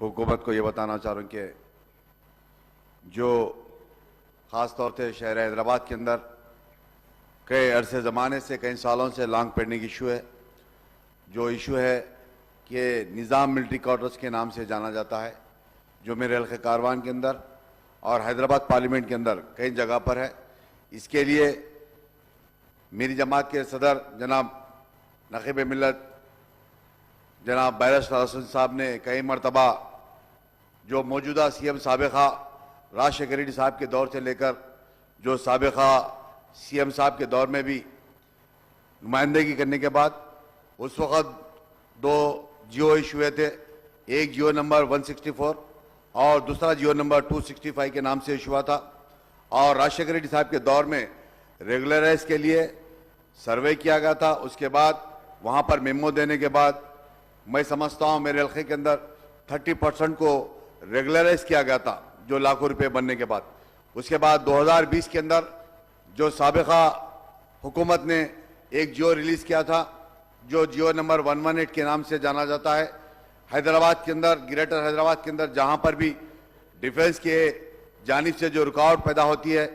حکومت کو یہ بتانا چاہ رہا ہوں کہ جو خاص طور سے شہر حیدرآباد کے اندر کئی عرصے زمانے سے کئی سالوں سے لانگ پینڈنگ ایشو ہے، جو ایشو ہے کہ نظام ملٹری کوارٹرز کے نام سے جانا جاتا ہے، جو میرے حلقہ کاروان کے اندر اور حیدرآباد پارلیمنٹ کے اندر کئی جگہ پر ہے۔ اس کے لیے میری جماعت کے صدر جناب نقیب ملت جناب بیرسٹر حسن صاحب نے کئی مرتبہ جو موجودہ سی ایم سابقہ راجشیکھر ریڈی صاحب کے دور سے لے کر جو سابقہ سی ایم صاحب کے دور میں بھی نمائندگی کرنے کے بعد اس وقت دو جیو ایشو ہوئے تھے، ایک جیو نمبر 164 اور دوسرا جیو نمبر 265 کے نام سے ایشو ہوا تھا، اور راجشیکھر ریڈی صاحب کے دور میں ریگولرائز کے لیے سروے کیا گیا تھا۔ اس کے بعد وہاں پر میمو دینے کے بعد میں سمجھتا ہوں میرے علاقے کے اندر 30% کو ریگولرائز کیا گیا تھا جو لاکھوں روپے بننے کے بعد۔ اس کے بعد 2020 کے اندر جو سابقہ حکومت نے ایک جیو ریلیز کیا تھا جو جیو نمبر 118 کے نام سے جانا جاتا ہے، حیدرآباد کے اندر گریٹر حیدرآباد کے اندر جہاں پر بھی ڈیفنس کے جانب سے جو رکاوٹ پیدا ہوتی ہے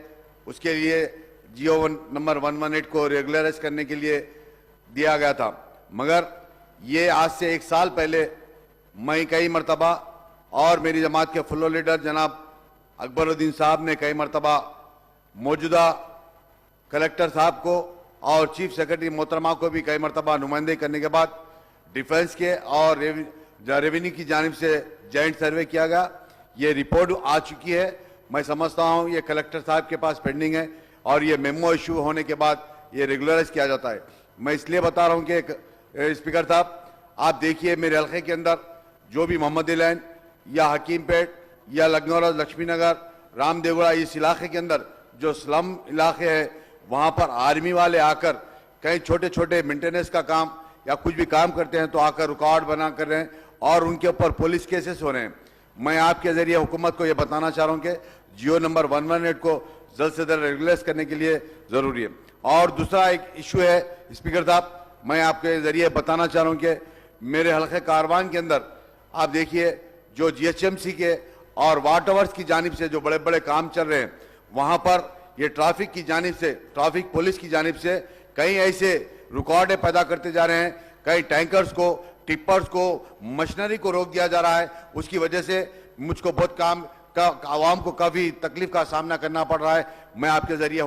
اس کے لیے جیو نمبر 118 کو ریگولرائز کرنے کے لیے دیا گیا تھا۔ مگر یہ آج سے ایک سال پہلے میں کئی مرتبہ اور میری جماعت کے فلور لیڈر جناب اکبر الدین صاحب نے کئی مرتبہ موجودہ کلکٹر صاحب کو اور چیف سیکرٹری محترمہ کو بھی کئی مرتبہ نمائندگی کرنے کے بعد ڈیفنس کے اور ریونیو کی جانب سے جوائنٹ سروے کیا گیا۔ یہ رپورٹ آ چکی ہے، میں سمجھتا ہوں یہ کلکٹر صاحب کے پاس پینڈنگ ہے اور یہ میمو ایشو ہونے کے بعد یہ ریگولرائز کیا جاتا ہے۔ میں اس لیے بتا رہا ہوں کہ اسپیکر صاحب آپ دیکھیے میرے حلقے کے اندر جو بھی محمد لین یا حکیم پیٹ یا لکھنؤ لکشمی نگر رام دیوڑا اس علاقے کے اندر جو سلم علاقے ہیں وہاں پر آرمی والے آ کر کئی چھوٹے چھوٹے مینٹیننس کا کام یا کچھ بھی کام کرتے ہیں تو آ کر رکاوٹ بنا کر رہے ہیں اور ان کے اوپر پولیس کیسز ہو رہے ہیں۔ میں آپ کے ذریعے حکومت کو یہ بتانا چاہ رہا ہوں کہ جیو نمبر 118 کو جلد سے جلد ریگولرائز کرنے کے لیے ضروری ہے۔ اور دوسرا ایک ایشو ہے اسپیکر صاحب، میں آپ کے ذریعے بتانا چاہ رہا ہوں کہ میرے حلقہ کاروان کے اندر آپ دیکھیے جو جی ایچ ایم سی کے اور واٹ ٹاورز کی جانب سے جو بڑے بڑے کام چل رہے ہیں وہاں پر یہ ٹرافک کی جانب سے ٹرافک پولیس کی جانب سے کئی ایسے ریکارڈیں پیدا کرتے جا رہے ہیں، کئی ٹینکرز کو ٹپرز کو مشنری کو روک دیا جا رہا ہے۔ اس کی وجہ سے مجھ کو بہت عوام کو کافی تکلیف کا سامنا کرنا پڑ رہا ہے۔ میں آپ کے ذریعے